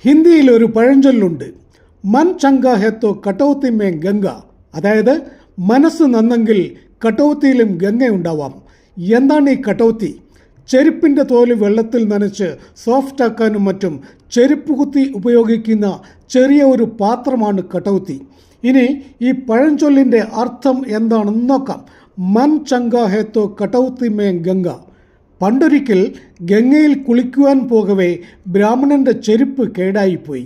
ഹിന്ദിയിൽ ഒരു പഴഞ്ചൊല്ലുണ്ട്, മൻ ചങ്ക ഹെത്തോ കട്ടൗത്തി മേ ഗംഗ. അതായത് മനസ്സ് നന്നെങ്കിൽ കട്ടൗത്തിയിലും ഗംഗയുണ്ടാവാം. എന്താണ് ഈ കട്ടൗത്തി? ചെരുപ്പിൻ്റെ തോല് വെള്ളത്തിൽ നനച്ച് സോഫ്റ്റാക്കാനും മറ്റും ചെരുപ്പ് കുത്തി ഉപയോഗിക്കുന്ന ചെറിയ ഒരു പാത്രമാണ് കട്ടൗത്തി. ഇനി ഈ പഴഞ്ചൊല്ലിൻ്റെ അർത്ഥം എന്താണെന്ന് നോക്കാം. മൻ ചങ്ക ഹെത്തോ കട്ടൗത്തി മേ ഗംഗ. പണ്ടൊരിക്കൽ ഗംഗയിൽ കുളിക്കുവാൻ പോകവേ ബ്രാഹ്മണൻ്റെ ചെരുപ്പ് കേടായിപ്പോയി.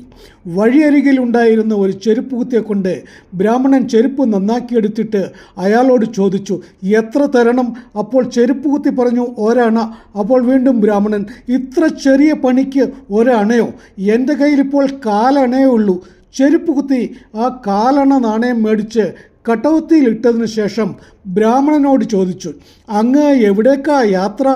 വഴിയരികിലുണ്ടായിരുന്ന ഒരു ചെരുപ്പ് കുത്തിയെ കൊണ്ട് ബ്രാഹ്മണൻ ചെരുപ്പ് നന്നാക്കിയെടുത്തിട്ട് അയാളോട് ചോദിച്ചു, എത്ര തരണം? അപ്പോൾ ചെരുപ്പ് കുത്തി പറഞ്ഞു, ഒരണ. അപ്പോൾ വീണ്ടും ബ്രാഹ്മണൻ, ഇത്ര ചെറിയ പണിക്ക് ഒരണയോ? എൻ്റെ കയ്യിലിപ്പോൾ കാലണയേ ഉള്ളൂ. ചെരുപ്പ് കുത്തി ആ കാലണ നാണയം മേടിച്ച് കട്ടൗത്തിയിൽ ഇട്ടതിന് ശേഷം ബ്രാഹ്മണനോട് ചോദിച്ചു, അങ്ങ് എവിടേക്കാ യാത്ര?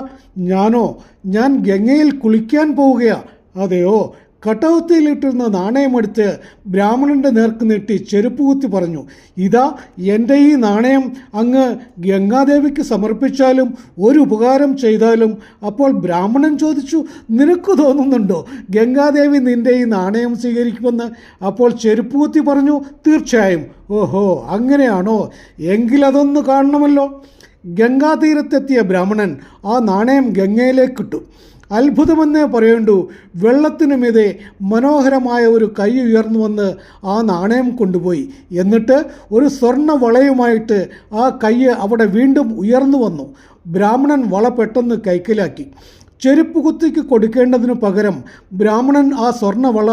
ഞാൻ ഗംഗയിൽ കുളിക്കാൻ പോവുകയാ. അതെയോ? കട്ടൗത്തിയിലിട്ടിരുന്ന നാണയമെടുത്ത് ബ്രാഹ്മണൻ്റെ നേർക്ക് നീട്ടി ചെരുപ്പ് കുത്തി പറഞ്ഞു, ഇതാ എൻ്റെ ഈ നാണയം അങ്ങ് ഗംഗാദേവിക്ക് സമർപ്പിച്ചാലും ഒരു ഉപകാരം ചെയ്താലും. അപ്പോൾ ബ്രാഹ്മണൻ ചോദിച്ചു, നിനക്ക് തോന്നുന്നുണ്ടോ ഗംഗാദേവി നിൻ്റെ ഈ നാണയം സ്വീകരിക്കുമെന്ന്? അപ്പോൾ ചെരുപ്പ് കുത്തി പറഞ്ഞു, തീർച്ചയായും. ഓഹോ, അങ്ങനെയാണോ? എങ്കിലതൊന്ന് കാണണമല്ലോ. ഗംഗാതീരത്തെത്തിയ ബ്രാഹ്മണൻ ആ നാണയം ഗംഗയിലേക്കിട്ടു. അത്ഭുതമെന്നേ പറയേണ്ടൂ. വെള്ളത്തിനു മീതെ മനോഹരമായ ഒരു കൈ ഉയർന്നു വന്ന് ആ നാണയം കൊണ്ടുപോയി. എന്നിട്ട് ഒരു സ്വർണ്ണ വളയുമായിട്ട് ആ കൈ അവിടെ വീണ്ടും ഉയർന്നു വന്നു. ബ്രാഹ്മണൻ വള പെട്ടെന്ന് കൈക്കലാക്കി. ചെരുപ്പ് കുത്തിക്ക് കൊടുക്കേണ്ടതിനു പകരം ബ്രാഹ്മണൻ ആ സ്വർണ്ണവള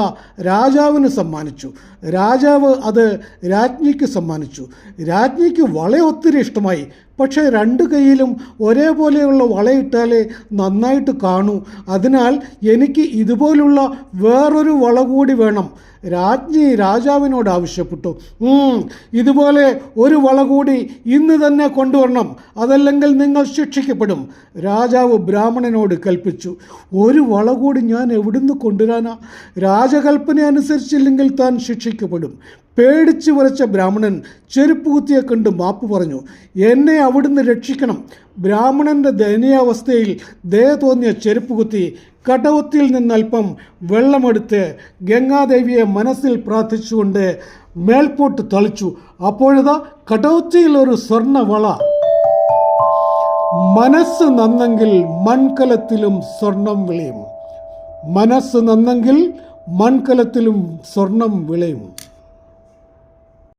രാജാവിന് സമ്മാനിച്ചു. രാജാവ് അത് രാജ്ഞിക്ക് സമ്മാനിച്ചു. രാജ്ഞിക്ക് വള ഒത്തിരി ഇഷ്ടമായി. പക്ഷേ രണ്ട് കൈയിലും ഒരേപോലെയുള്ള വളയിട്ടാലേ നന്നായിട്ട് കാണൂ. അതിനാൽ എനിക്ക് ഇതുപോലുള്ള വേറൊരു വള കൂടി വേണം. രാജ്ഞി രാജാവിനോട് ആവശ്യപ്പെട്ടു. ഇതുപോലെ ഒരു വള കൂടി ഇന്ന് തന്നെ കൊണ്ടുവരണം, അതല്ലെങ്കിൽ നിങ്ങൾ ശിക്ഷിക്കപ്പെടും. രാജാവ് ബ്രാഹ്മണനോട് കൽപ്പിച്ചു. ഒരു വള കൂടി ഞാൻ എവിടുന്ന് കൊണ്ടുവരാനാ? രാജകൽപ്പന അനുസരിച്ചില്ലെങ്കിൽ താൻ ശിക്ഷിക്കപ്പെടും. പേടിച്ചു വിറച്ച ബ്രാഹ്മണൻ ചെരുപ്പ് കുത്തിയെ കണ്ട് മാപ്പ് പറഞ്ഞു, എന്നെ അവിടുന്ന് രക്ഷിക്കണം. ബ്രാഹ്മണൻ്റെ ദയനീയാവസ്ഥയിൽ ദയ തോന്നിയ ചെരുപ്പ് കുത്തി കട്ടൗത്തിയിൽ നിന്നൽപ്പം വെള്ളമെടുത്ത് ഗംഗാദേവിയെ മനസ്സിൽ പ്രാർത്ഥിച്ചുകൊണ്ട് മേൽപോട്ട് തളിച്ചു. അപ്പോഴതാ കട്ടൗത്തിയിൽ ഒരു സ്വർണ്ണ വള. മനസ്സ് നന്നെങ്കിൽ മൺകലത്തിലും സ്വർണം വിളയും. മനസ്സ് നന്നെങ്കിൽ മൺകലത്തിലും സ്വർണം വിളയും.